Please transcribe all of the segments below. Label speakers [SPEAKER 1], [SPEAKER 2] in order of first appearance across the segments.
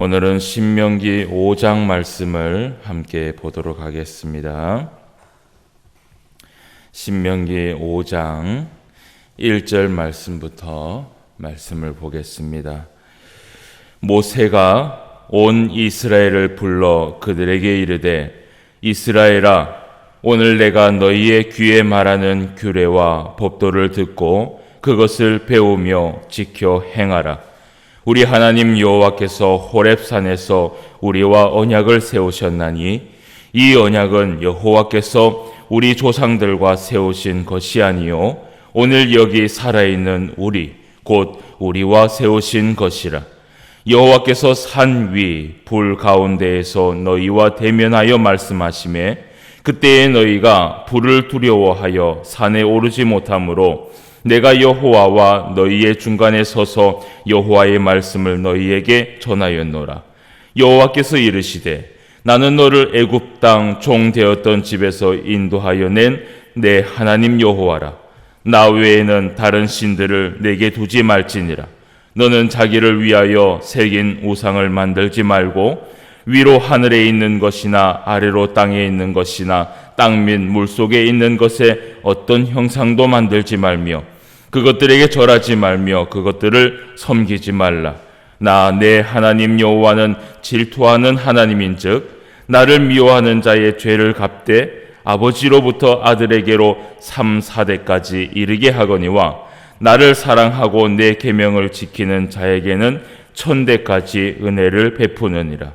[SPEAKER 1] 오늘은 신명기 5장 말씀을 함께 보도록 하겠습니다. 신명기 5장 1절 말씀부터 말씀을 보겠습니다. 모세가 온 이스라엘을 불러 그들에게 이르되, 이스라엘아, 오늘 내가 너희의 귀에 말하는 규례와 법도를 듣고 그것을 배우며 지켜 행하라. 우리 하나님 여호와께서 호렙산에서 우리와 언약을 세우셨나니 이 언약은 여호와께서 우리 조상들과 세우신 것이 아니요 오늘 여기 살아있는 우리 곧 우리와 세우신 것이라. 여호와께서 산 위 불 가운데에서 너희와 대면하여 말씀하시매 그때에 너희가 불을 두려워하여 산에 오르지 못하므로 내가 여호와와 너희의 중간에 서서 여호와의 말씀을 너희에게 전하였노라. 여호와께서 이르시되, 나는 너를 애굽 땅 종 되었던 집에서 인도하여 낸 내 하나님 여호와라. 나 외에는 다른 신들을 내게 두지 말지니라. 너는 자기를 위하여 새긴 우상을 만들지 말고 위로 하늘에 있는 것이나 아래로 땅에 있는 것이나 땅 및 물속에 있는 것에 어떤 형상도 만들지 말며 그것들에게 절하지 말며 그것들을 섬기지 말라. 나 내 하나님 여호와는 질투하는 하나님인즉 나를 미워하는 자의 죄를 갚되 아버지로부터 아들에게로 3, 4대까지 이르게 하거니와 나를 사랑하고 내 계명을 지키는 자에게는 1000대까지 은혜를 베푸느니라.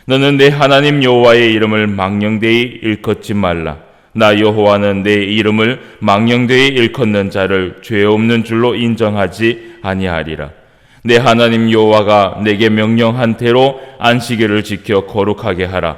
[SPEAKER 1] 너는 내 하나님 여호와의 이름을 망령되이 일컫지 말라. 나 여호와는 내 이름을 망령되이 일컫는 자를 죄 없는 줄로 인정하지 아니하리라. 내 하나님 여호와가 내게 명령한 대로 안식일을 지켜 거룩하게 하라.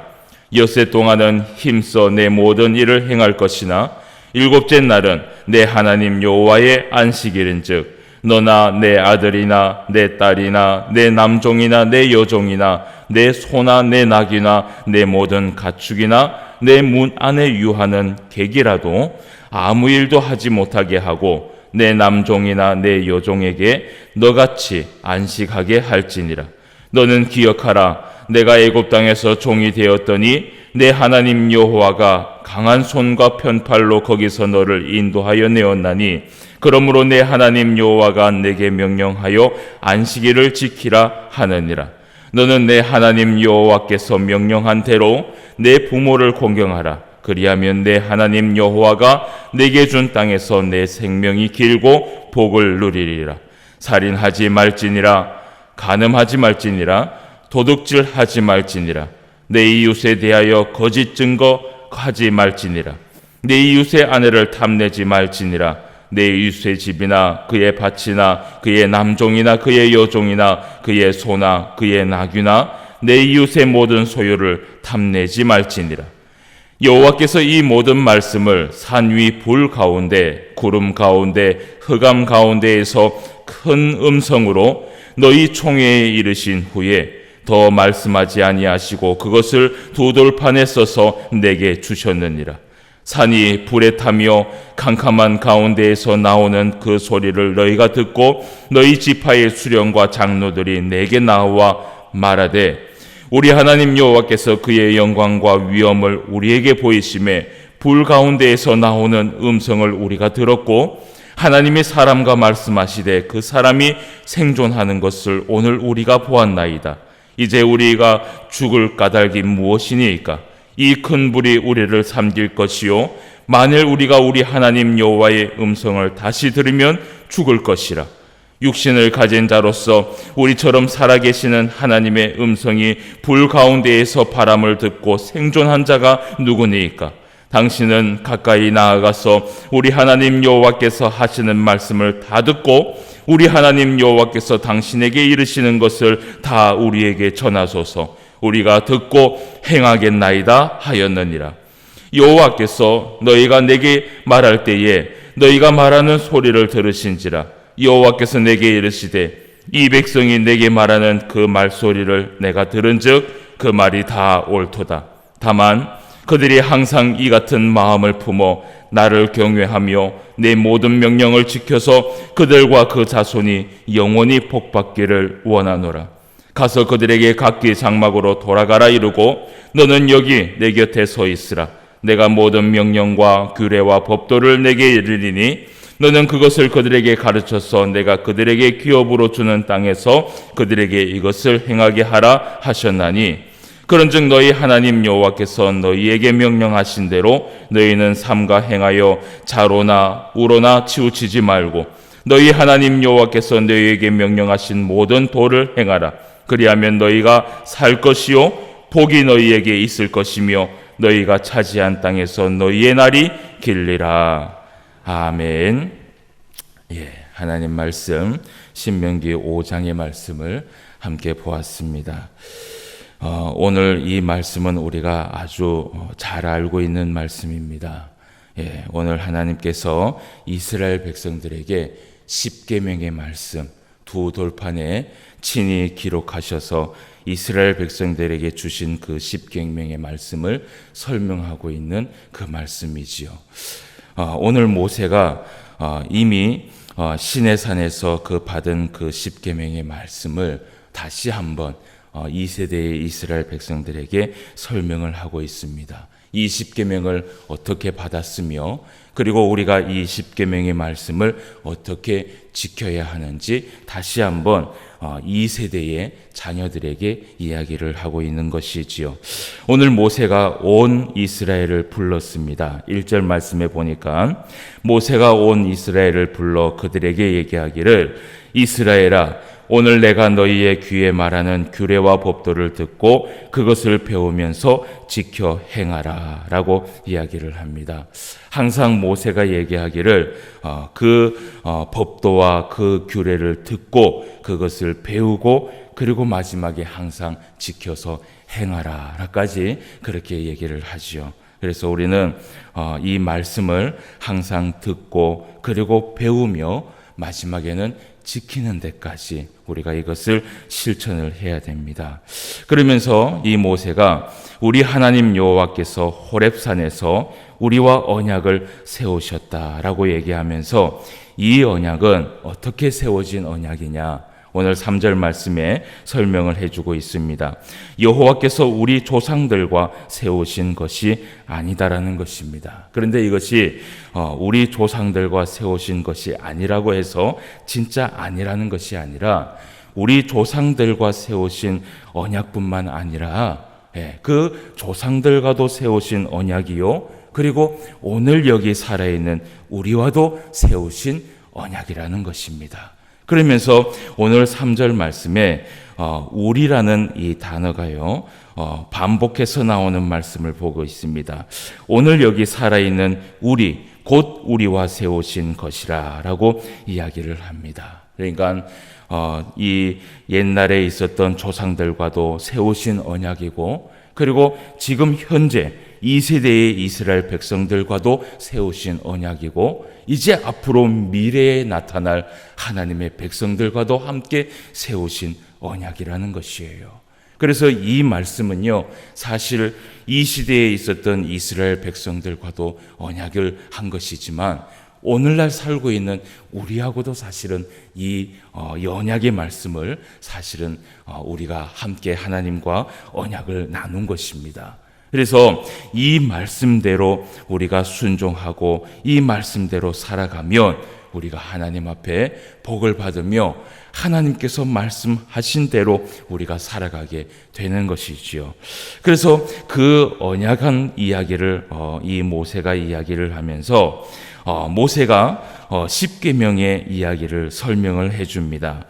[SPEAKER 1] 엿새 동안은 힘써 내 모든 일을 행할 것이나 일곱째 날은 내 하나님 여호와의 안식일인즉 너나 내 아들이나 내 딸이나 내 남종이나 내 여종이나 내 소나 내 낙이나 내 모든 가축이나 내 문 안에 유하는 객이라도 아무 일도 하지 못하게 하고 내 남종이나 내 여종에게 너같이 안식하게 할지니라. 너는 기억하라. 내가 애굽 땅에서 종이 되었더니 내 하나님 여호와가 강한 손과 편팔로 거기서 너를 인도하여 내었나니 그러므로 내 하나님 여호와가 내게 명령하여 안식일을 지키라 하느니라. 너는 내 하나님 여호와께서 명령한 대로 내 부모를 공경하라. 그리하면 내 하나님 여호와가 내게 준 땅에서 내 생명이 길고 복을 누리리라. 살인하지 말지니라. 간음하지 말지니라. 도둑질하지 말지니라. 내 이웃에 대하여 거짓 증거하지 말지니라. 내 이웃의 아내를 탐내지 말지니라. 내 이웃의 집이나 그의 밭이나 그의 남종이나 그의 여종이나 그의 소나 그의 나귀나 내 이웃의 모든 소유를 탐내지 말지니라. 여호와께서 이 모든 말씀을 산 위 불 가운데 구름 가운데 흑암 가운데에서 큰 음성으로 너희 총회에 이르신 후에 더 말씀하지 아니하시고 그것을 두 돌판에 써서 내게 주셨느니라. 산이 불에 타며 캄캄한 가운데에서 나오는 그 소리를 너희가 듣고 너희 지파의 수령과 장로들이 내게 나와 말하되, 우리 하나님 여호와께서 그의 영광과 위엄을 우리에게 보이심에 불 가운데에서 나오는 음성을 우리가 들었고 하나님이 사람과 말씀하시되 그 사람이 생존하는 것을 오늘 우리가 보았나이다. 이제 우리가 죽을 까닭이 무엇이니까? 이 큰 불이 우리를 삼킬 것이요 만일 우리가 우리 하나님 여호와의 음성을 다시 들으면 죽을 것이라. 육신을 가진 자로서 우리처럼 살아계시는 하나님의 음성이 불 가운데에서 바람을 듣고 생존한 자가 누구니까? 당신은 가까이 나아가서 우리 하나님 여호와께서 하시는 말씀을 다 듣고 우리 하나님 여호와께서 당신에게 이르시는 것을 다 우리에게 전하소서. 우리가 듣고 행하겠나이다 하였느니라. 여호와께서 너희가 내게 말할 때에 너희가 말하는 소리를 들으신지라. 여호와께서 내게 이르시되, 이 백성이 내게 말하는 그 말소리를 내가 들은즉 그 말이 다 옳도다. 다만 그들이 항상 이 같은 마음을 품어 나를 경외하며 내 모든 명령을 지켜서 그들과 그 자손이 영원히 복받기를 원하노라. 가서 그들에게 각기 장막으로 돌아가라 이르고 너는 여기 내 곁에 서 있으라. 내가 모든 명령과 규례와 법도를 내게 이르리니 너는 그것을 그들에게 가르쳐서 내가 그들에게 기업으로 주는 땅에서 그들에게 이것을 행하게 하라 하셨나니 그런즉 너희 하나님 여호와께서 너희에게 명령하신 대로 너희는 삼가 행하여 자로나 우로나 치우치지 말고 너희 하나님 여호와께서 너희에게 명령하신 모든 도를 행하라. 그리하면 너희가 살 것이요 복이 너희에게 있을 것이며 너희가 차지한 땅에서 너희의 날이 길리라. 아멘. 하나님 말씀 신명기 5장의 말씀을 함께 보았습니다. 오늘 이 말씀은 우리가 아주 잘 알고 있는 말씀입니다. 오늘 하나님께서 이스라엘 백성들에게 십계명의 말씀 두 돌판에 친히 기록하셔서 이스라엘 백성들에게 주신 그 십계명의 말씀을 설명하고 있는 그 말씀이지요. 오늘 모세가 이미 시내산에서 그 받은 그 십계명의 말씀을 다시 한번 2세대의 이스라엘 백성들에게 설명을 하고 있습니다. 이 십계명을 어떻게 받았으며 그리고 우리가 이 십계명의 말씀을 어떻게 지켜야 하는지 다시 한번 2세대의 자녀들에게 이야기를 하고 있는 것이지요. 오늘 모세가 온 이스라엘을 불렀습니다. 1절 말씀에 보니까 모세가 온 이스라엘을 불러 그들에게 얘기하기를 이스라엘아 오늘 내가 너희의 귀에 말하는 규례와 법도를 듣고 그것을 배우면서 지켜 행하라 라고 이야기를 합니다. 항상 모세가 얘기하기를 그 법도와 그 규례를 듣고 그것을 배우고 그리고 마지막에 항상 지켜서 행하라 라까지 그렇게 얘기를 하지요. 그래서 우리는 이 말씀을 항상 듣고 그리고 배우며 마지막에는 지키는 데까지 우리가 이것을 실천을 해야 됩니다. 그러면서 이 모세가 우리 하나님 여호와께서 호렙산에서 우리와 언약을 세우셨다라고 얘기하면서 이 언약은 어떻게 세워진 언약이냐? 오늘 3절 말씀에 설명을 해주고 있습니다. 여호와께서 우리 조상들과 세우신 것이 아니다라는 것입니다. 그런데 이것이 우리 조상들과 세우신 것이 아니라고 해서 진짜 아니라는 것이 아니라 우리 조상들과 세우신 언약뿐만 아니라 그 조상들과도 세우신 언약이요 그리고 오늘 여기 살아있는 우리와도 세우신 언약이라는 것입니다. 그러면서 오늘 3절 말씀에 우리라는 이 단어가요 반복해서 나오는 말씀을 보고 있습니다. 오늘 여기 살아있는 우리 곧 우리와 세우신 것이라 라고 이야기를 합니다. 그러니까 이 옛날에 있었던 조상들과도 세우신 언약이고 그리고 지금 현재 2세대의 이스라엘 백성들과도 세우신 언약이고 이제 앞으로 미래에 나타날 하나님의 백성들과도 함께 세우신 언약이라는 것이에요. 그래서 이 말씀은요 사실 이 시대에 있었던 이스라엘 백성들과도 언약을 한 것이지만 오늘날 살고 있는 우리하고도 사실은 이 언약의 말씀을 사실은 우리가 함께 하나님과 언약을 나눈 것입니다. 그래서 이 말씀대로 우리가 순종하고 이 말씀대로 살아가면 우리가 하나님 앞에 복을 받으며 하나님께서 말씀하신 대로 우리가 살아가게 되는 것이지요. 그래서 그 언약한 이야기를 이 모세가 이야기를 하면서 모세가 십계명의 이야기를 설명을 해줍니다.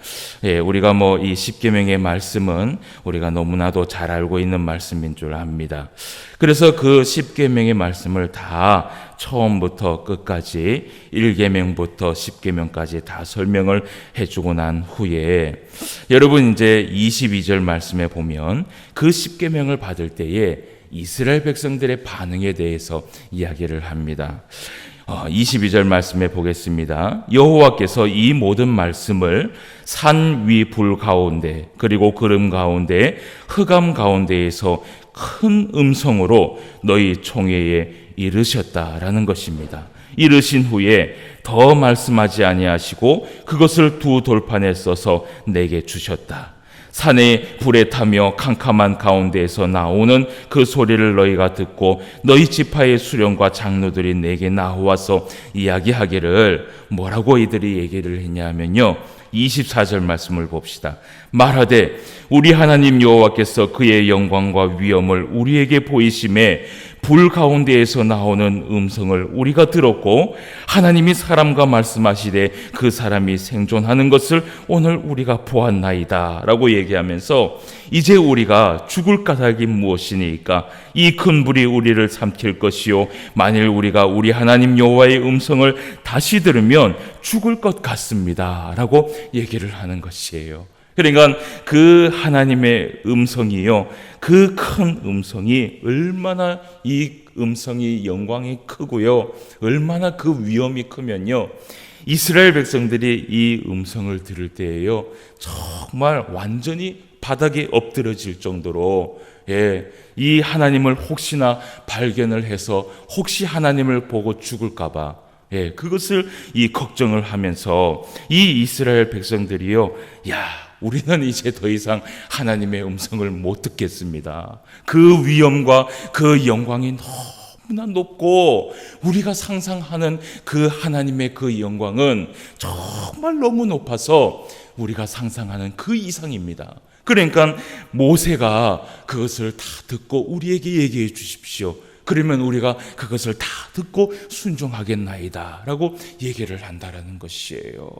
[SPEAKER 1] 우리가 이 십계명의 말씀은 우리가 너무나도 잘 알고 있는 말씀인 줄 압니다. 그래서 그 십계명의 말씀을 다 처음부터 끝까지 1계명부터 10계명까지 다 설명을 해주고 난 후에 여러분 이제 22절 말씀에 보면 그 10계명을 받을 때에 이스라엘 백성들의 반응에 대해서 이야기를 합니다. 22절 말씀에 보겠습니다. 여호와께서 이 모든 말씀을 산 위 불 가운데 그리고 구름 가운데 흑암 가운데에서 큰 음성으로 너희 총회에 이르셨다라는 것입니다. 이르신 후에 더 말씀하지 아니하시고 그것을 두 돌판에 써서 내게 주셨다. 산에 불에 타며 캄캄한 가운데에서 나오는 그 소리를 너희가 듣고 너희 지파의 수령과 장로들이 내게 나와서 이야기하기를, 뭐라고 이들이 얘기를 했냐 하면요, 24절 말씀을 봅시다. 말하되 우리 하나님 여호와께서 그의 영광과 위엄을 우리에게 보이심에 불 가운데에서 나오는 음성을 우리가 들었고, 하나님이 사람과 말씀하시되 그 사람이 생존하는 것을 오늘 우리가 보았나이다 라고 얘기하면서, 이제 우리가 죽을 까닭이 무엇이니까? 이 큰 불이 우리를 삼킬 것이요, 만일 우리가 우리 하나님 여호와의 음성을 다시 들으면 죽을 것 같습니다 라고 얘기를 하는 것이에요. 그러니까 그 하나님의 음성이요, 그 큰 음성이 얼마나, 이 음성이 영광이 크고요, 얼마나 그 위엄이 크면요, 이스라엘 백성들이 이 음성을 들을 때에요, 정말 완전히 바닥에 엎드러질 정도로, 이 하나님을 혹시나 발견을 해서 혹시 하나님을 보고 죽을까봐, 그것을 이 걱정을 하면서 이 이스라엘 백성들이요, 우리는 이제 더 이상 하나님의 음성을 못 듣겠습니다. 그 위엄과 그 영광이 너무나 높고, 우리가 상상하는 그 하나님의 그 영광은 정말 너무 높아서 우리가 상상하는 그 이상입니다. 그러니까 모세가 그것을 다 듣고 우리에게 얘기해 주십시오. 그러면 우리가 그것을 다 듣고 순종하겠나이다 라고 얘기를 한다라는 것이에요.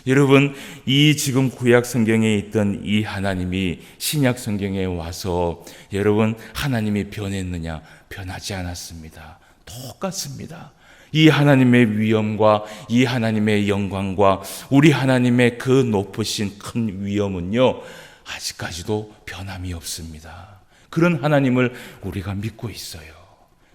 [SPEAKER 1] 여러분, 이 지금 구약 성경에 있던 이 하나님이 신약 성경에 와서, 여러분, 하나님이 변했느냐? 변하지 않았습니다. 똑같습니다. 이 하나님의 위엄과 이 하나님의 영광과 우리 하나님의 그 높으신 큰 위엄은요, 아직까지도 변함이 없습니다. 그런 하나님을 우리가 믿고 있어요.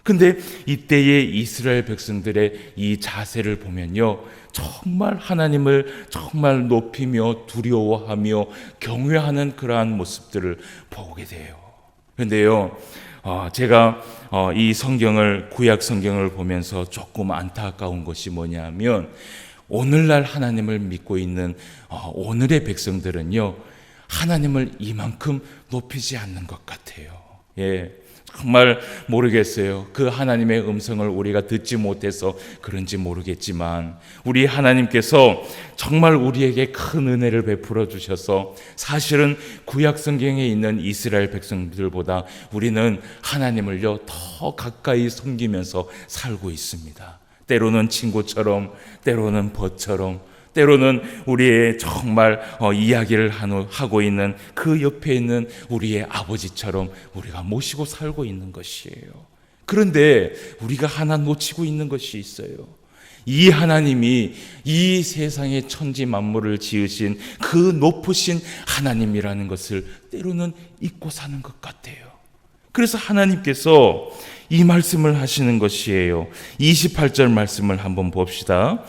[SPEAKER 1] 근데 이때의 이스라엘 백성들의 이 자세를 보면요, 정말 하나님을 정말 높이며 두려워하며 경외하는 그러한 모습들을 보게 돼요. 그런데요, 제가 이 성경을, 구약 성경을 보면서 조금 안타까운 것이 뭐냐면, 오늘날 하나님을 믿고 있는 오늘의 백성들은요, 하나님을 이만큼 높이지 않는 것 같아요. 정말 모르겠어요. 그 하나님의 음성을 우리가 듣지 못해서 그런지 모르겠지만, 우리 하나님께서 정말 우리에게 큰 은혜를 베풀어 주셔서, 사실은 구약 성경에 있는 이스라엘 백성들보다 우리는 하나님을요 더 가까이 섬기면서 살고 있습니다. 때로는 친구처럼, 때로는 벗처럼, 때로는 우리의 정말 이야기를 하고 있는 그 옆에 있는 우리의 아버지처럼 우리가 모시고 살고 있는 것이에요. 그런데 우리가 하나 놓치고 있는 것이 있어요. 이 하나님이 이 세상의 천지 만물을 지으신 그 높으신 하나님이라는 것을 때로는 잊고 사는 것 같아요. 그래서 하나님께서 이 말씀을 하시는 것이에요. 28절 말씀을 한번 봅시다.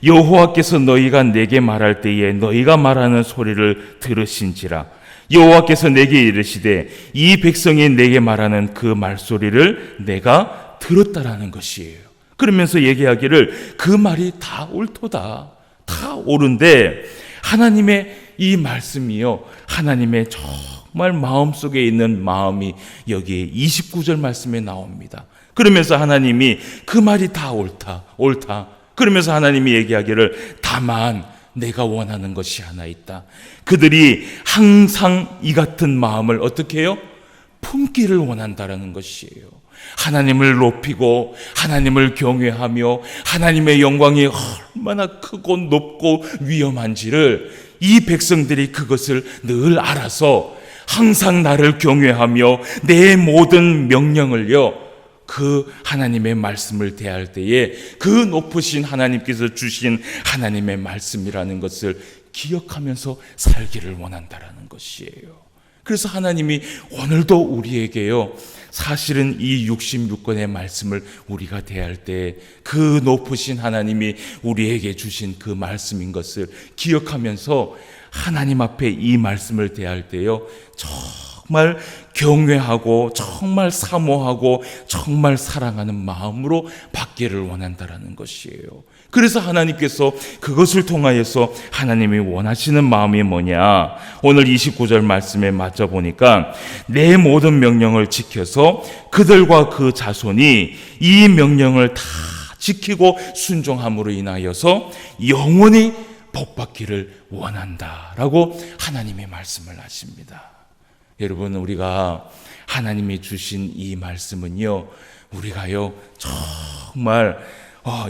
[SPEAKER 1] 여호와께서 너희가 내게 말할 때에 너희가 말하는 소리를 들으신지라. 여호와께서 내게 이르시되 이 백성이 내게 말하는 그 말소리를 내가 들었다라는 것이에요. 그러면서 얘기하기를 그 말이 다 옳도다, 다 옳은데, 하나님의 이 말씀이요, 하나님의 정말 마음속에 있는 마음이 여기에 29절 말씀에 나옵니다. 그러면서 하나님이 그 말이 다 옳다, 옳다. 그러면서 하나님이 얘기하기를, 다만 내가 원하는 것이 하나 있다. 그들이 항상 이 같은 마음을 어떻게 해요? 품기를 원한다라는 것이에요. 하나님을 높이고 하나님을 경외하며 하나님의 영광이 얼마나 크고 높고 위엄한지를 이 백성들이 그것을 늘 알아서 항상 나를 경외하며 내 모든 명령을요, 그 하나님의 말씀을 대할 때에 그 높으신 하나님께서 주신 하나님의 말씀이라는 것을 기억하면서 살기를 원한다라는 것이에요. 그래서 하나님이 오늘도 우리에게요, 사실은 이 66권의 말씀을 우리가 대할 때 그 높으신 하나님이 우리에게 주신 그 말씀인 것을 기억하면서 하나님 앞에 이 말씀을 대할 때요, 정말 경외하고 정말 사모하고 정말 사랑하는 마음으로 받기를 원한다라는 것이에요. 그래서 하나님께서 그것을 통하여서 하나님이 원하시는 마음이 뭐냐? 오늘 29절 말씀에 맞춰 보니까 내 모든 명령을 지켜서 그들과 그 자손이 이 명령을 다 지키고 순종함으로 인하여서 영원히 복받기를 원한다라고 하나님이 말씀을 하십니다. 여러분, 우리가 하나님이 주신 이 말씀은요, 우리가요 정말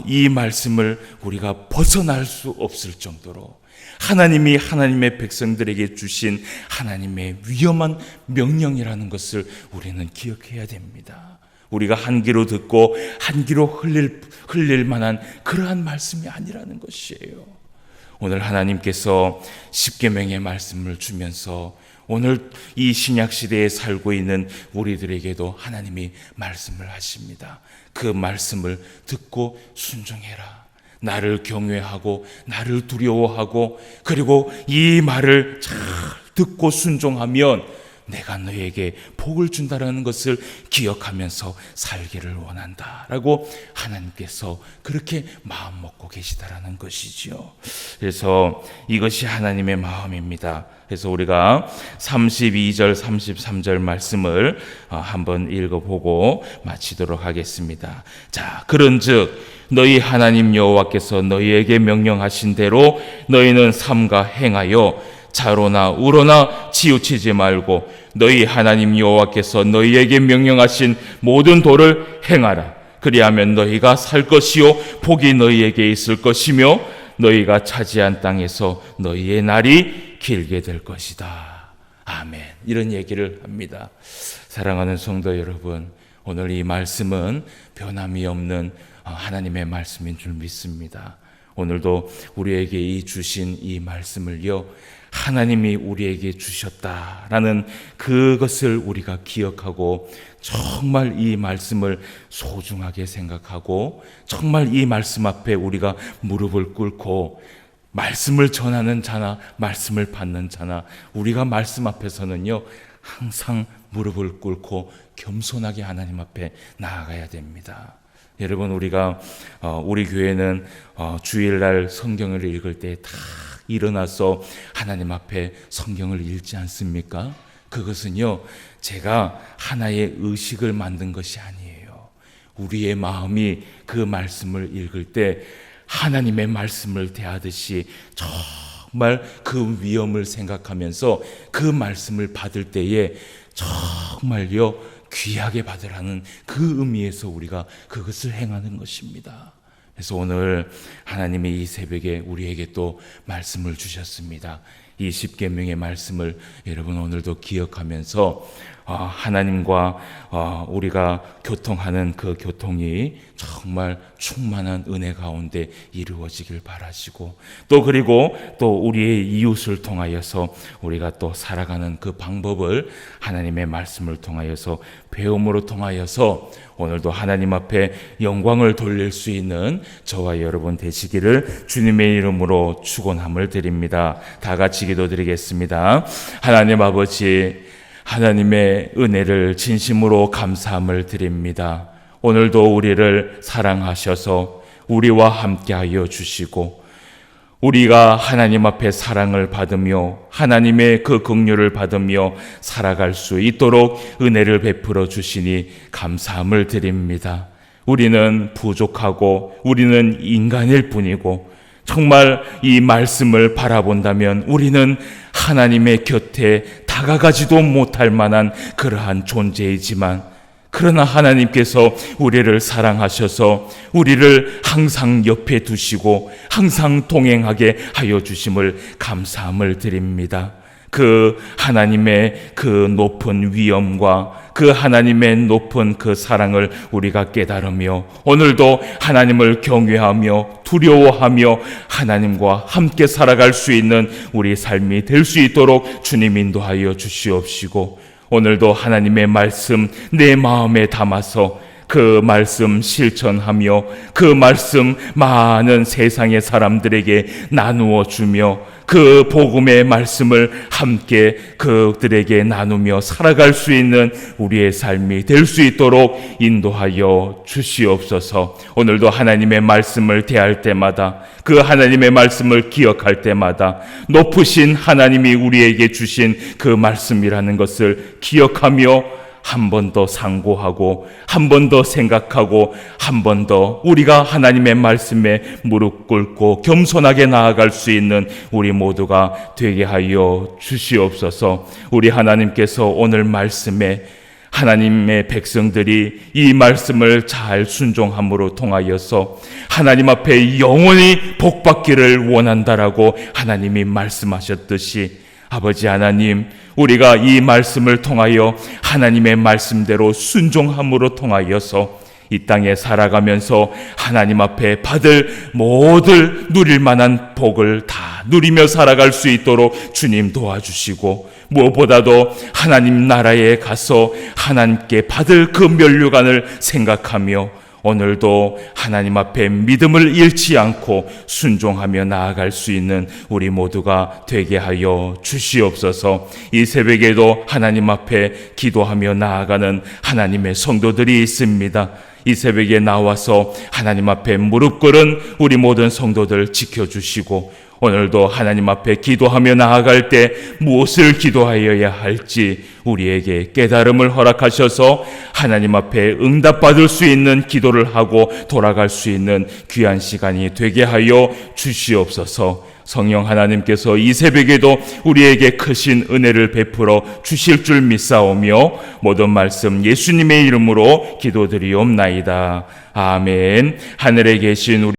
[SPEAKER 1] 이 말씀을 우리가 벗어날 수 없을 정도로 하나님이 하나님의 백성들에게 주신 하나님의 위험한 명령이라는 것을 우리는 기억해야 됩니다. 우리가 한 귀로 듣고 한 귀로 흘릴 만한 그러한 말씀이 아니라는 것이에요. 오늘 하나님께서 십계명의 말씀을 주면서 오늘 이 신약 시대에 살고 있는 우리들에게도 하나님이 말씀을 하십니다. 그 말씀을 듣고 순종해라. 나를 경외하고 나를 두려워하고 그리고 이 말을 잘 듣고 순종하면 내가 너에게 복을 준다라는 것을 기억하면서 살기를 원한다라고 하나님께서 그렇게 마음 먹고 계시다라는 것이지요. 그래서 이것이 하나님의 마음입니다. 그래서 우리가 32절 33절 말씀을 한번 읽어보고 마치도록 하겠습니다. 자, 그런즉 너희 하나님 여호와께서 너희에게 명령하신 대로 너희는 삼가 행하여 자로나 우로나 치우치지 말고 너희 하나님 여호와께서 너희에게 명령하신 모든 도를 행하라. 그리하면 너희가 살 것이요 복이 너희에게 있을 것이며 너희가 차지한 땅에서 너희의 날이 길게 될 것이다. 아멘. 이런 얘기를 합니다. 사랑하는 성도 여러분, 오늘 이 말씀은 변함이 없는 하나님의 말씀인 줄 믿습니다. 오늘도 우리에게 이 주신 이 말씀을요, 하나님이 우리에게 주셨다라는 그것을 우리가 기억하고 정말 이 말씀을 소중하게 생각하고 정말 이 말씀 앞에 우리가 무릎을 꿇고 말씀을 전하는 자나 말씀을 받는 자나 우리가 말씀 앞에서는요 항상 무릎을 꿇고 겸손하게 하나님 앞에 나아가야 됩니다. 여러분, 우리가 우리 교회는 주일날 성경을 읽을 때 다 일어나서 하나님 앞에 성경을 읽지 않습니까? 그것은요 제가 하나의 의식을 만든 것이 아니에요. 우리의 마음이 그 말씀을 읽을 때 하나님의 말씀을 대하듯이 정말 그 위엄을 생각하면서 그 말씀을 받을 때에 정말요 귀하게 받으라는 그 의미에서 우리가 그것을 행하는 것입니다. 그래서 오늘 하나님이 이 새벽에 우리에게 또 말씀을 주셨습니다. 이 십계명의 말씀을 여러분 오늘도 기억하면서 하나님과 우리가 교통하는 그 교통이 정말 충만한 은혜 가운데 이루어지길 바라시고 또 그리고 또 우리의 이웃을 통하여서 우리가 또 살아가는 그 방법을 하나님의 말씀을 통하여서 배움으로 통하여서 오늘도 하나님 앞에 영광을 돌릴 수 있는 저와 여러분 되시기를 주님의 이름으로 축원함을 드립니다. 다 같이 기도드리겠습니다. 하나님 아버지, 하나님의 은혜를 진심으로 감사함을 드립니다. 오늘도 우리를 사랑하셔서 우리와 함께하여 주시고 우리가 하나님 앞에 사랑을 받으며 하나님의 그 긍휼을 받으며 살아갈 수 있도록 은혜를 베풀어 주시니 감사함을 드립니다. 우리는 부족하고 우리는 인간일 뿐이고 정말 이 말씀을 바라본다면 우리는 하나님의 곁에 다가가지도 못할 만한 그러한 존재이지만 그러나 하나님께서 우리를 사랑하셔서 우리를 항상 옆에 두시고 항상 동행하게 하여 주심을 감사함을 드립니다. 그 하나님의 그 높은 위엄과 그 하나님의 높은 그 사랑을 우리가 깨달으며 오늘도 하나님을 경외하며 두려워하며 하나님과 함께 살아갈 수 있는 우리 삶이 될 수 있도록 주님 인도하여 주시옵시고 오늘도 하나님의 말씀 내 마음에 담아서 그 말씀 실천하며 그 말씀 많은 세상의 사람들에게 나누어 주며 그 복음의 말씀을 함께 그들에게 나누며 살아갈 수 있는 우리의 삶이 될 수 있도록 인도하여 주시옵소서. 오늘도 하나님의 말씀을 대할 때마다, 그 하나님의 말씀을 기억할 때마다 높으신 하나님이 우리에게 주신 그 말씀이라는 것을 기억하며 한 번 더 상고하고, 한 번 더 생각하고, 한 번 더 우리가 하나님의 말씀에 무릎 꿇고 겸손하게 나아갈 수 있는 우리 모두가 되게 하여 주시옵소서. 우리 하나님께서 오늘 말씀에 하나님의 백성들이 이 말씀을 잘 순종함으로 통하여서 하나님 앞에 영원히 복받기를 원한다라고 하나님이 말씀하셨듯이, 아버지 하나님, 우리가 이 말씀을 통하여 하나님의 말씀대로 순종함으로 통하여서 이 땅에 살아가면서 하나님 앞에 받을 모든 누릴 만한 복을 다 누리며 살아갈 수 있도록 주님 도와주시고, 무엇보다도 하나님 나라에 가서 하나님께 받을 그 면류관을 생각하며 오늘도 하나님 앞에 믿음을 잃지 않고 순종하며 나아갈 수 있는 우리 모두가 되게 하여 주시옵소서. 이 새벽에도 하나님 앞에 기도하며 나아가는 하나님의 성도들이 있습니다. 이 새벽에 나와서 하나님 앞에 무릎 꿇은 우리 모든 성도들 지켜주시고, 오늘도 하나님 앞에 기도하며 나아갈 때 무엇을 기도하여야 할지 우리에게 깨달음을 허락하셔서 하나님 앞에 응답받을 수 있는 기도를 하고 돌아갈 수 있는 귀한 시간이 되게 하여 주시옵소서. 성령 하나님께서 이 새벽에도 우리에게 크신 은혜를 베풀어 주실 줄 믿사오며 모든 말씀 예수님의 이름으로 기도드리옵나이다. 아멘. 하늘에 계신 우리